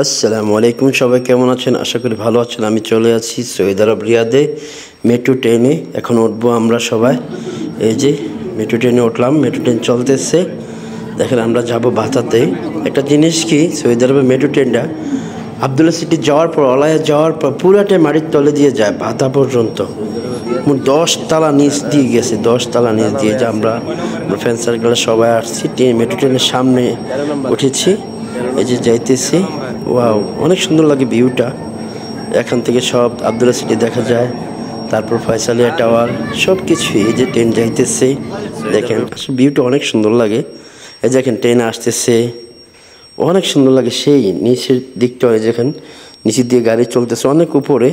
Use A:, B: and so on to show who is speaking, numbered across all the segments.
A: আসসালামু আলাইকুম, সবাই কেমন আছেন? আশা করি ভালো আছেন। আমি চলে আছি সৌদি আরব রিয়াদে মেট্রো ট্রেনে। এখন উঠবো আমরা সবাই। এই যে মেট্রো ট্রেনে উঠলাম, মেট্রো ট্রেন চলতেছে। দেখেন আমরা যাব বাতাতে। একটা জিনিস কি, সৌদি আরবের মেট্রো ট্রেনটা আবদুল্লা সিটি যাওয়ার পর, অলায়া যাওয়ার পর পুরাটাই মাটির তলে দিয়ে যায় বাতা পর্যন্ত। 10 তালা নিচ দিয়ে গেছে, 10 তালা নিচ দিয়ে যে আমরা ফ্রেন্ড সার্কেলে সবাই আসছি। মেট্রো ট্রেনের সামনে উঠেছি, এই যে যাইতেছি। ওয়াও, অনেক সুন্দর লাগে ভিউটা। এখান থেকে সব আবদুল্লা সিটি দেখা যায়, তারপর ফয়সালিয়া টাওয়ার, সব কিছুই। এই যে ট্রেন যাইতেছে, দেখেন ভিউটা অনেক সুন্দর লাগে। এই দেখেন ট্রেন আসতেছে, অনেক সুন্দর লাগে। সেই নিচের দিকটা, যেখানে নিচের দিয়ে গাড়ি চলতেছে অনেক উপরে,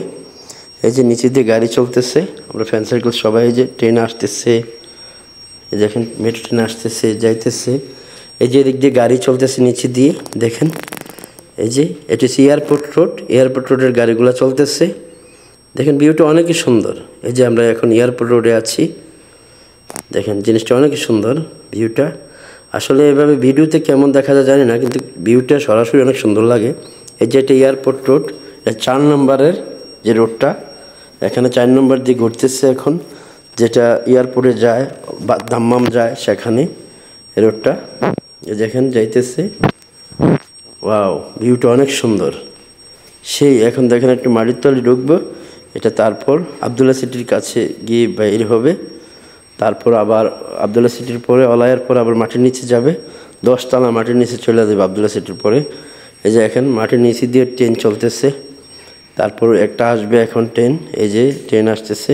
A: এই যে নিচের দিয়ে গাড়ি চলতেছে। আমরা ফ্রেন্ড সার্কেল সবাই, এই যে ট্রেন আসতেছে, এই দেখেন মেট্রো ট্রেন আসতেছে যাইতেছে। এই যে এদিক দিয়ে গাড়ি চলতেছে নিচে দিয়ে, দেখেন। এই যে এটি হচ্ছে এয়ারপোর্ট রোড, এয়ারপোর্ট রোডের গাড়িগুলো চলতেছে। দেখেন ভিউটা অনেকই সুন্দর। এই যে আমরা এখন এয়ারপোর্ট রোডে আছি, দেখেন জিনিসটা অনেকই সুন্দর ভিউটা। আসলে এভাবে ভিডিওতে কেমন দেখা যায় জানি না, কিন্তু ভিউটা সরাসরি অনেক সুন্দর লাগে। এই যে এটা এয়ারপোর্ট রোড, এটা 4 নম্বরের যে রোডটা, এখানে 4 নম্বর দিয়ে ঘুরতেছে এখন, যেটা এয়ারপোর্টে যায় বা দাম্মাম যায়, সেখানে এই রোডটা যেখানে যাইতেছে। ওয়াও, ভিউটা অনেক সুন্দর। সেই এখন দেখেন একটু মাটির তলে ঢুকবো, এটা তারপর আবদুল্লা সিটির কাছে গিয়ে বাইর হবে। তারপর আবার আবদুল্লা সিটির পরে, অলায়ের পরে আবার মাটির নিচে যাবে। 10 তালা মাটির নিচে চলে যাবে আবদুল্লা সিটির পরে। এই যে এখন মাটির নিচে দিয়ে ট্রেন চলতেছে। তারপর একটা আসবে এখন ট্রেন, এই যে ট্রেন আসতেছে,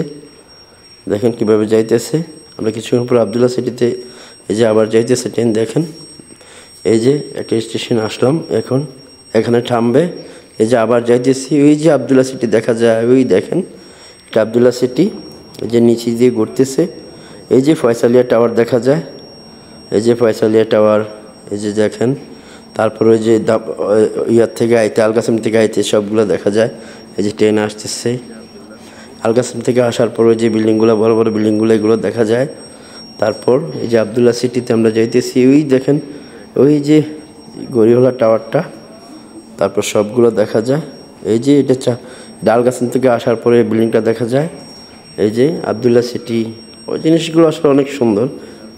A: দেখেন কিভাবে যাইতেছে। আমরা কিছুক্ষণ পর আবদুল্লা সিটিতে, এই যে আবার যাইতেছে ট্রেন, দেখেন। এই যে একটা স্টেশন আসলাম এখন, এখানে থামবে। এই যে আবার যাইতেছি, ওই যে আবদুল্লা সিটি দেখা যায়, ওই দেখেন এটা আবদুল্লা সিটি। এই যে নিচে দিয়ে ঘুরতেছে। এই যে ফয়সালিয়া টাওয়ার দেখা যায়, এই যে ফয়সালিয়া টাওয়ার, এই যে দেখেন। তারপর ওই যে ইয়ার থেকে আইতে, আলকাসিম থেকে আইতে সবগুলো দেখা যায়। এই যে ট্রেন আসতেছে, আলকাসিম থেকে আসার পর ওই যে বিল্ডিংগুলো, বড় বড় বিল্ডিংগুলো, এগুলো দেখা যায়। তারপর এই যে আবদুল্লা সিটিতে আমরা যাইতেছি, ওই দেখেন ওই যে গড়িওয়ালা টাওয়ারটা, তারপর সবগুলো দেখা যায়। এই যে এটা আলকাসিম থেকে আসার পরে বিল্ডিংটা দেখা যায়। এই যে আবদুল্লা সিটি, ওই জিনিসগুলো আসলে অনেক সুন্দর।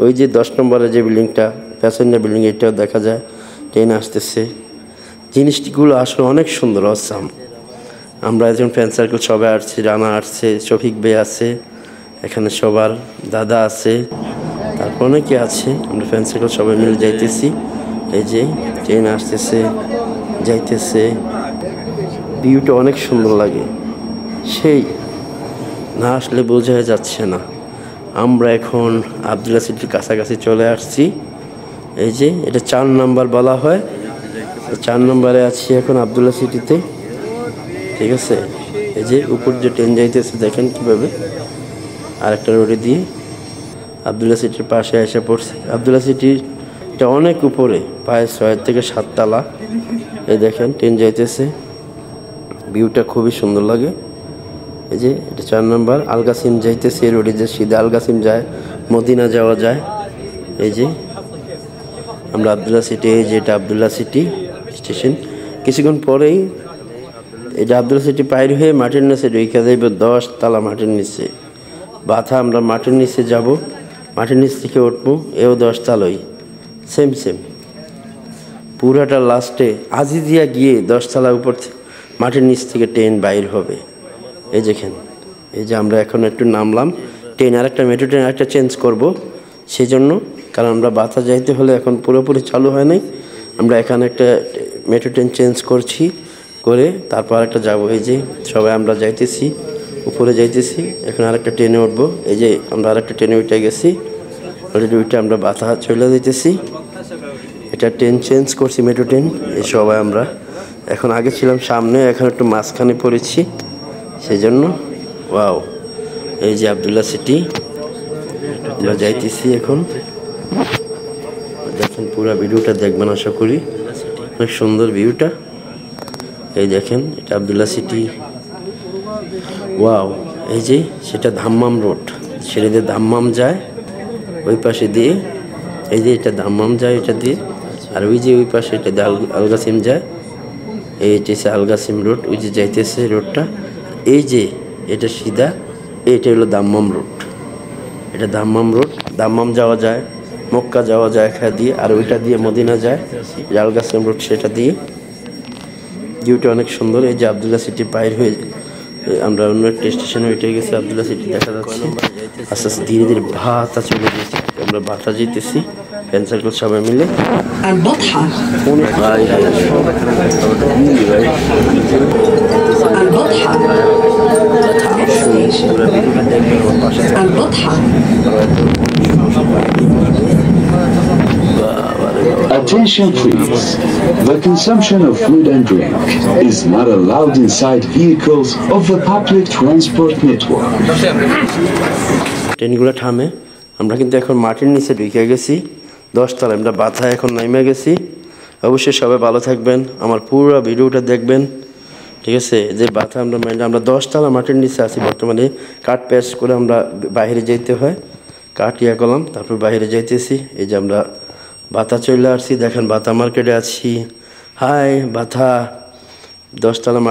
A: ওই যে 10 নম্বরের যে বিল্ডিংটা, প্যাসেঞ্জার বিল্ডিং, এটাও দেখা যায়। ট্রেন আসতেছে, জিনিসগুলো আসলে অনেক সুন্দর, অসাম। আমরা একজন ফ্রেন্ড সার্কেল সবাই আসছি, রানা আসছে, শফিক ভাই আছে, এখানে সবার দাদা আছে, তারপর অনেকে আছে। আমরা ফ্রেন্ড সার্কেল সবাই মিলে যাইতেছি। এই যে ট্রেন আসতেছে, যাইতেছে, ভিউটা অনেক সুন্দর লাগে। সেই না আসলে বোঝা যাচ্ছে না। আমরা এখন আবদুল্লা সিটির কাছাকাছি চলে আসছি। এই যে এটা 4 নম্বর বলা হয়, 4 নম্বরে আছি এখন আবদুল্লা সিটিতে, ঠিক আছে। এই যে উপর যে ট্রেন যাইতেছে, দেখেন কিভাবে আরেকটা রোডে দিয়ে আবদুল্লা সিটির পাশে এসে পড়ছি। আবদুল্লা সিটিটা অনেক উপরে, প্রায় 6 থেকে 7 তালা। এই দেখেন ট্রেন যাইতেছে, ভিউটা খুবই সুন্দর লাগে। এই যে এটা 4 নম্বর, আলকাসিম যাইতেছে এই রোডে, যে সিধা আলকাসিম যায়, মদিনা যাওয়া যায়। এই যে আমরা আবদুল্লা সিটি, এই যে এটা আবদুল্লা সিটি স্টেশন। কিছুক্ষণ পরেই এটা আবদুল্লা সিটি পার হয়ে মাটির নিচে ঢুকে যাইব, 10 তালা মাটির নিচে বাথা। আমরা মাটির নিচে যাব, মাটির নিচ থেকে উঠবো, এও 10 তালই, সেম সেম পুরাটা। লাস্টে আজিজিয়া গিয়ে 10 তালা উপর মাটির নিচ থেকে ট্রেন বাইর হবে। এই দেখেন, এই যে আমরা এখন একটু নামলাম, ট্রেন আরেকটা মেট্রো ট্রেন আরেকটা চেঞ্জ করব সেই জন্য, কারণ আমরা বাথা যাইতে হলে এখন পুরোপুরি চালু হয় নাই। আমরা এখানে একটা মেট্রো ট্রেন চেঞ্জ করছি, করে তারপর আরেকটা যাবো। এই যে সবাই আমরা যাইতেছি, উপরে যাইতেছি, এখন আরেকটা ট্রেনে উঠবো। এই যে আমরা আরেকটা ট্রেনে উঠে গেছি, অলরেডি উঠে আমরা বাথা চলে যেতেছি। এটা ট্রেন চেঞ্জ করছি, মেট্রো ট্রেন। এই সবাই আমরা এখন, আগে ছিলাম সামনে, এখন একটু মাঝখানে পড়েছি সেই জন্য। ওয়াও, এই যে আবদুল্লা সিটি আমরা যাইতেছি এখন। দেখেন পুরো ভিডিওটা দেখবেন, আশা করি অনেক সুন্দর ভিউটা। এই দেখেন এটা আবদুল্লা সিটি। ওয়াও, এই যে সেটা দাম্মাম রোড, সেটা দিয়ে দাম্মাম যায় ওই পাশে দিয়ে। এই যে এটা দাম্মাম যায় এটা দিয়ে, আর ওই যে ওই পাশে এটা দিয়ে আলকাসিম যায়। এই যে আলগাসিম রোড, ওই যে যাইতেছে রোডটা, এই যে এটা সিধা, এইটা হলো দাম্মাম রোড। এটা দাম্মাম রোড, দাম্মাম যাওয়া যায়, মক্কা যাওয়া যায় এখান দিয়ে, আর ওইটা দিয়ে মদিনা যায়, আলগাসিম রোড সেটা দিয়ে। ভিউটা অনেক সুন্দর। এই যে আবদুল্লাহ সিটি বাইর হয়ে আমরা অন্য একটা স্টেশনে উঠে গেছি, আবদুল্লাহ সিটি দেখা যাচ্ছে। আস্তে আস্তে ধীরে ধীরে ভাতা চলে গেছি, আমরা ভাতা যেতেছি ফ্রেন্ড সার্কেল সবাই মিলে।
B: Attention please. The consumption of food and drink is not allowed inside vehicles of the public transport network.
A: ট্রেনগুলো থামে। আমরা কিন্তু এখন মাটির নিচে ঢুকে গেছি 10 তলায়, আমরা বাথায় এখন নেমে গেছি। অবশ্যই সবাই ভালো থাকবেন, আমার পুরো ভিডিওটা দেখবেন, ঠিক আছে? যে বাথা আমরা 10 তলা মাটির নিচে আছি বর্তমানে। কাঠ প্যাচ করে আমরা বাইরে যেতে হয়, কাঠ ইয়া করলাম, তারপর বাইরে যাইতেছি। এই যে আমরা বাথা চলে আসছি, দেখেন বাথা মার্কেটে আছি। হাই বাথা, 10 তলা